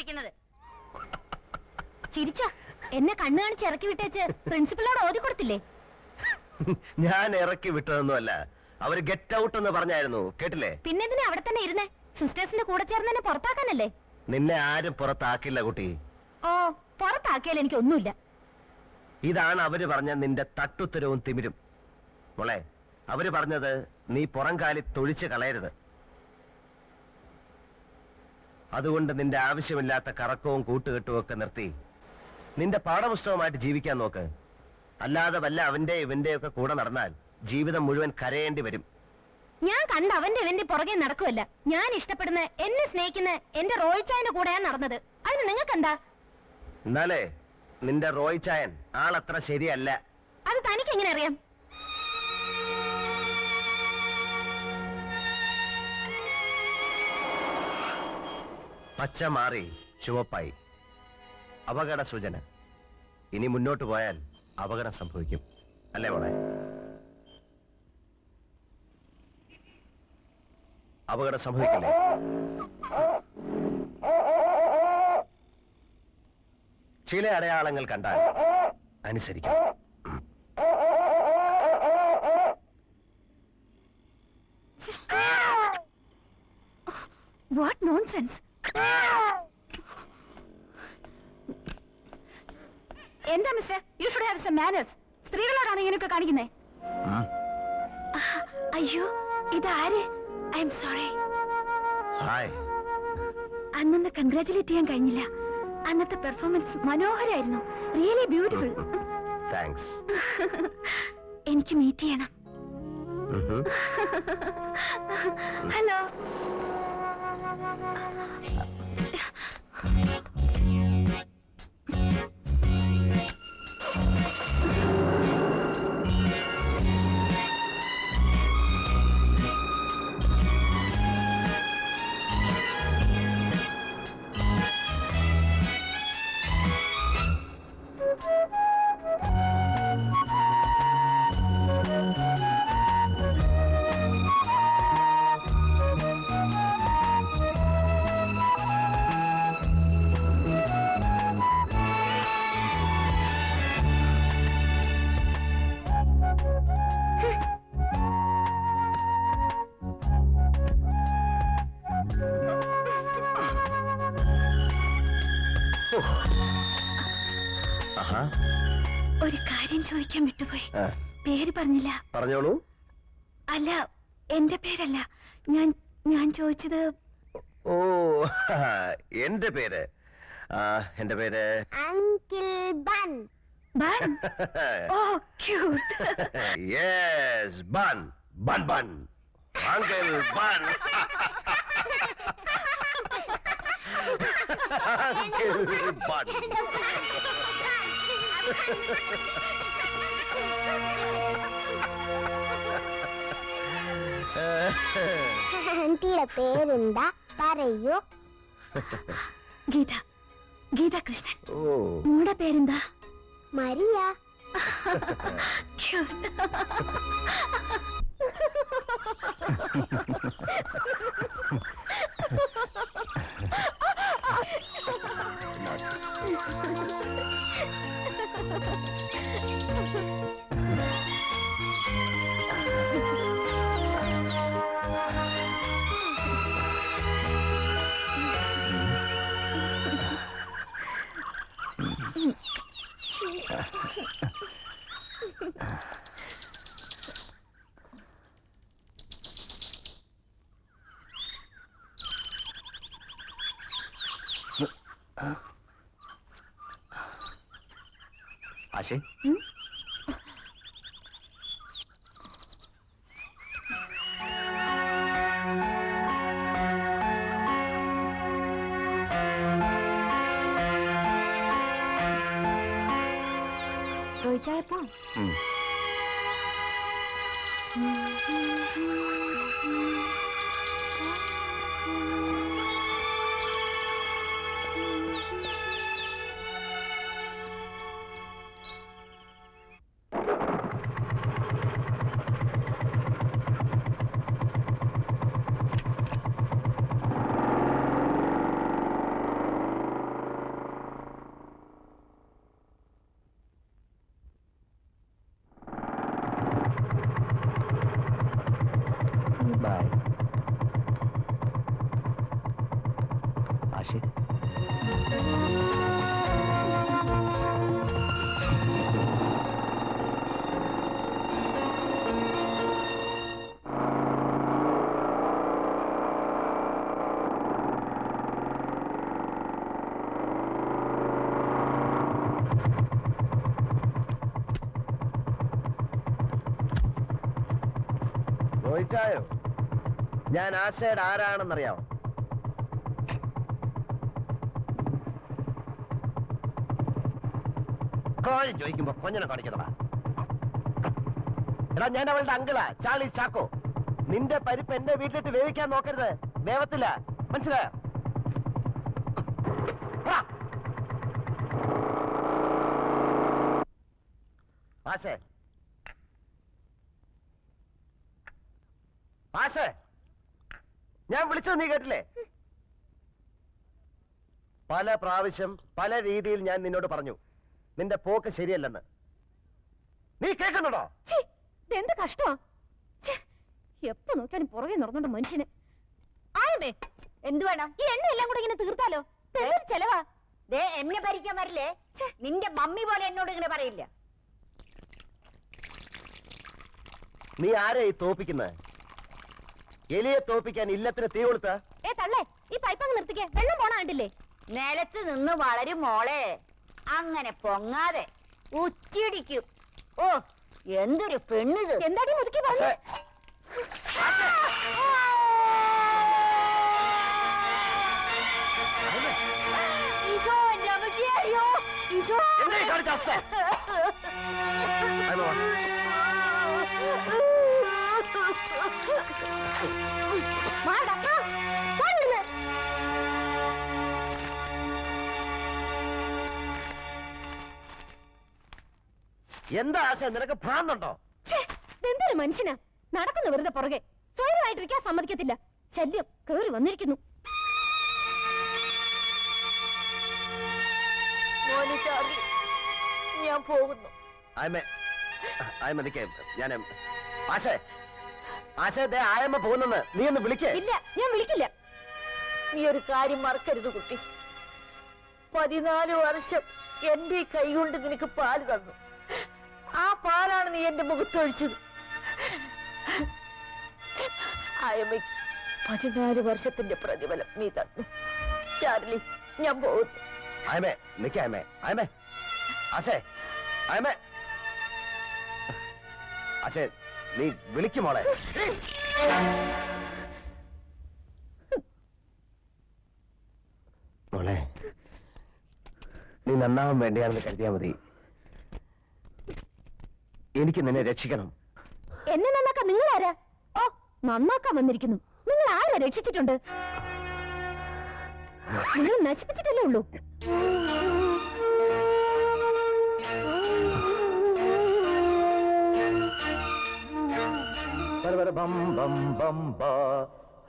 പറഞ്ഞുകൊണ്ടിരിക്കുന്നത്. ചിരിച്ച എന്നെ കണ്ണു കാണിച്ച് ഇറക്കി വിട്ടേച്ച് പ്രിൻസിപ്പളിനോട് ഓതി കൊടുത്തില്ലേ? ഞാൻ ഇറക്കി വിട്ടതൊന്നുമല്ല, അവര് ഗെറ്റ് ഔട്ട് എന്ന് പറഞ്ഞായിരുന്നു, കേട്ടില്ലേ? പിന്നെന്തിനാ അവിടെ തന്നെ ഇരുന്നേ? സിസ്റ്റേഴ്സിന്റെ കൂടെ ചേർന്ന് എന്നെ പുറത്താക്കാനല്ലേ? നിന്നെ ആരും പുറത്താക്കില്ല കുട്ടി. ഓ, പുറത്താക്കിയാൽ എനിക്കൊന്നുമില്ല. ഇതാണ് അവര് പറഞ്ഞ നിന്റെ തട്ടുത്തരവും തിമിരും. മോളെ, അവര് പറഞ്ഞത് നീ പുറം കാലി തൊഴിച്ച് കളയരുത്. അതുകൊണ്ട് നിന്റെ ആവശ്യമില്ലാത്ത കറക്കവും കൂട്ടുകെട്ടും ഒക്കെ നിർത്തി നിന്റെ പാഠപുസ്തകമായിട്ട് ജീവിക്കാൻ നോക്ക്. അല്ലാതെ വല്ല അവന്റെ ഇവന്റെ ഒക്കെ കൂടെ നടന്നാൽ ജീവിതം മുഴുവൻ കരയേണ്ടി വരും. ഞാൻ കണ്ട അവന്റെ ഇവന്റെ പുറകെ നടക്കുമല്ല. ഞാൻ ഇഷ്ടപ്പെടുന്ന, എന്നെ സ്നേഹിക്കുന്ന എന്റെ റോയിച്ചായന്റെ കൂടെയാണ് നടന്നത്. അതിന് നിങ്ങൾക്ക് എന്താ? എന്നാലേ നിന്റെ റോയിച്ചായൻ ആളത്ര ശരിയല്ല. അത് തനിക്ക് എങ്ങനെ അറിയാം? പച്ച മാറി ചുവപ്പായി. അപകട സൂചന. ഇനി മുന്നോട്ട് പോയാൽ അപകടം സംഭവിക്കും, അല്ലേ മോളെ? അപകടം സംഭവിക്കില്ലേ? ചില അടയാളങ്ങൾ കണ്ടാൽ അനുസരിക്കും. What nonsense! എന്താ mister? You should have some manners. സ്ത്രീകളോടാണ് ഇങ്ങനെയൊക്കെ കാണിക്കുന്നേ. അയ്യോ, ഇതാര്? I am sorry. ഹായ്. അന്നൊന്ന് കൺഗ്രാറ്റുലേറ്റ് ചെയ്യാൻ കഴിഞ്ഞില്ല. അന്നത്തെ പെർഫോമൻസ് മനോഹരായിരുന്നു. Really beautiful. താങ്ക്സ്. എനിക്ക് മീറ്റ് ചെയ്യണം. ഹലോ. ഒരു കാര്യം ചോദിക്കാൻ വിട്ടുപോയി. പേര് പറഞ്ഞില്ല. പറഞ്ഞോളൂ. അല്ല, എന്റെ പേരല്ല. ഞാൻ ചോദിച്ചത്. ഓ, എന്റെ പേര് അങ്കിൾ ബൺ. ബൺ? ഓ, cute. Yes, bun bun bun. Uncle bun. Uncle bun. ആന്റിയുടെ പേരെന്താ പറയൂ? ഗീത. ഗീത കൃഷ്ണൻ. ഓ, നിങ്ങളുടെ പേരെന്താ? മരിയ. ആശേ, ചോദിച്ചായപ്പോ ഭാഷ. ചോദിച്ചായോ ഞാൻ ആശയുടെ ആരാണെന്നറിയാമോ? കോഴി ചോദിക്കുമ്പോ കൊഞ്ഞനെ കാണിക്കുന്നതാ. എടാ ഞാൻ അവളുടെ അങ്കിളാ, ചാർലി ചാക്കോ. നിന്റെ പരിപ്പ് എന്റെ വീട്ടിലിട്ട് വേവിക്കാൻ നോക്കരുത്, വേവത്തില്ല, മനസ്സിലായോ? ആശേ ആശേ, ഞാൻ വിളിച്ചത് നീ കേട്ടില്ലേ? പല പ്രാവശ്യം പല രീതിയിൽ ഞാൻ നിന്നോട് പറഞ്ഞു നിന്റെ പോക്ക് ശരിയല്ലെന്ന്. നീ കേൾക്കുന്നുണ്ടോ? എന്ത് കഷ്ടമാ! എപ്പോ നോക്കിയാലും പുറകെ നടന്നോണ്ട് മനുഷ്യന്. ആയമേ, എന്ത് വേണം? ഈ എണ്ണ എല്ലാം കൂടെ ഇങ്ങനെ തീർത്താലോ? ചെലവാ. എന്നെ ഭരിക്കാൻ വരില്ലേ? നിന്റെ മമ്മി പോലെ എന്നോട് ഇങ്ങനെ പറയില്ല. നീ ആരെയാ ഈ തോപ്പിക്കുന്നത്? എലിയെ തോപ്പിക്കാൻ ഇല്ലത്തിന് തീ കൊടുത്ത? തള്ളേ, ഈ പൈപ്പ് അങ്ങ് നിർത്തിക്കേ, വെള്ളം പോണ കണ്ടില്ലേ? നിലത്ത് നിന്ന് വളരും മോളെ, അങ്ങനെ പൊങ്ങാതെ ഉച്ചിടിക്കും. ഓ, എന്തൊരു പെണ്ണിത്! എന്താടി മുതുക്കി പറഞ്ഞു? ഈശോ, എന്റെ അമ്മച്ചിയെ, അയ്യോ, ഈശോ! എന്താ ആശ, നിനക്ക് ഭ്രാന്തുണ്ടോ? എന്തൊരു മനുഷ്യനാ! നടക്കുന്നു വെറുതെ പുറകെ, സ്വയമായിട്ടിരിക്കാൻ സമ്മതിക്കത്തില്ല. ശല്യം കേറി വന്നിരിക്കുന്നു. ഞാൻ പോകുന്നു. ഞാൻ ആശേ, ആശേ, ദേ ആയമ്മ പോകുന്നെന്ന് നീ ഒന്ന് വിളിക്കേ. ഇല്ല, ഞാൻ വിളിക്കില്ല. നീ ഒരു കാര്യം മറക്കരുത് കുട്ടി. 14 വർഷം എന്റെ കൈ കൊണ്ട് നിനക്ക് പാല് തന്നു. ആ പാലാണ് നീ എന്റെ മുഖത്തൊഴിച്ചത്. ആയമ്മയ്ക്ക് 14 വർഷത്തിന്റെ പ്രതിഫലം നീ തന്നു. ചാർലി, ഞാൻ പോകുന്നു. ആയമേ, നിക്ക ആയമേ, ആയമേ, ആശേ, ആയമേ, ആശേ, നീ വിളിക്കും മോളെ. മോളെ, നീ നന്നാവാൻ വേണ്ടിയാണെന്ന് കരുതിയാ മതി. എനിക്ക് നിന്നെ രക്ഷിക്കണം. എന്നെ നന്നാക്കാൻ നിങ്ങൾ ആരാ? ഓ, നന്നാക്കാൻ വന്നിരിക്കുന്നു. നിങ്ങൾ ആരാ രക്ഷിച്ചിട്ടുണ്ട്? നിങ്ങൾ നശിപ്പിച്ചിട്ടല്ലേ ഉള്ളൂ. bum bum bum ba.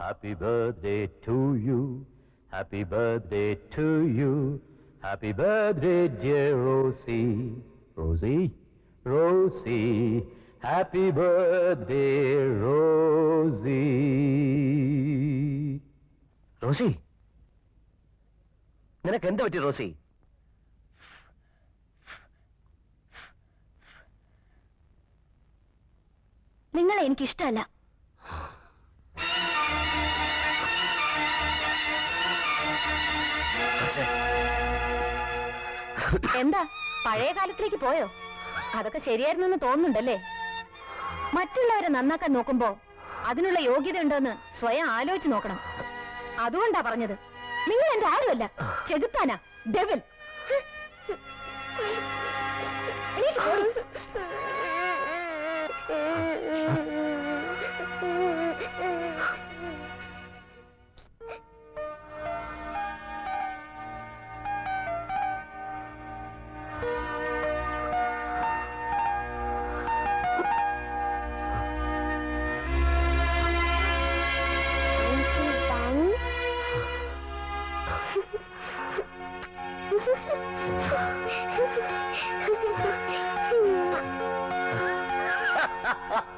Happy birthday to you. Happy birthday to you. Happy birthday, dear Rosie. Rosie, Rosie. Happy birthday, Rosie. Rosie, നിനക്ക് എന്ത് പറ്റി റോസി? നിങ്ങളെ എനിക്കിഷ്ടമല്ല. എന്താ, പഴയ കാലത്തിലേക്ക് പോയോ? അതൊക്കെ ശരിയായിരുന്നെന്ന് തോന്നുന്നുണ്ടല്ലേ? മറ്റുള്ളവരെ നന്നാക്കാൻ നോക്കുമ്പോ അതിനുള്ള യോഗ്യത ഉണ്ടോന്ന് സ്വയം ആലോചിച്ച് നോക്കണം. അതുകൊണ്ടാ പറഞ്ഞത്. നിങ്ങൾ എന്റെ ആരുമല്ല, ചെകുത്താനാ, ഡെവിൽ.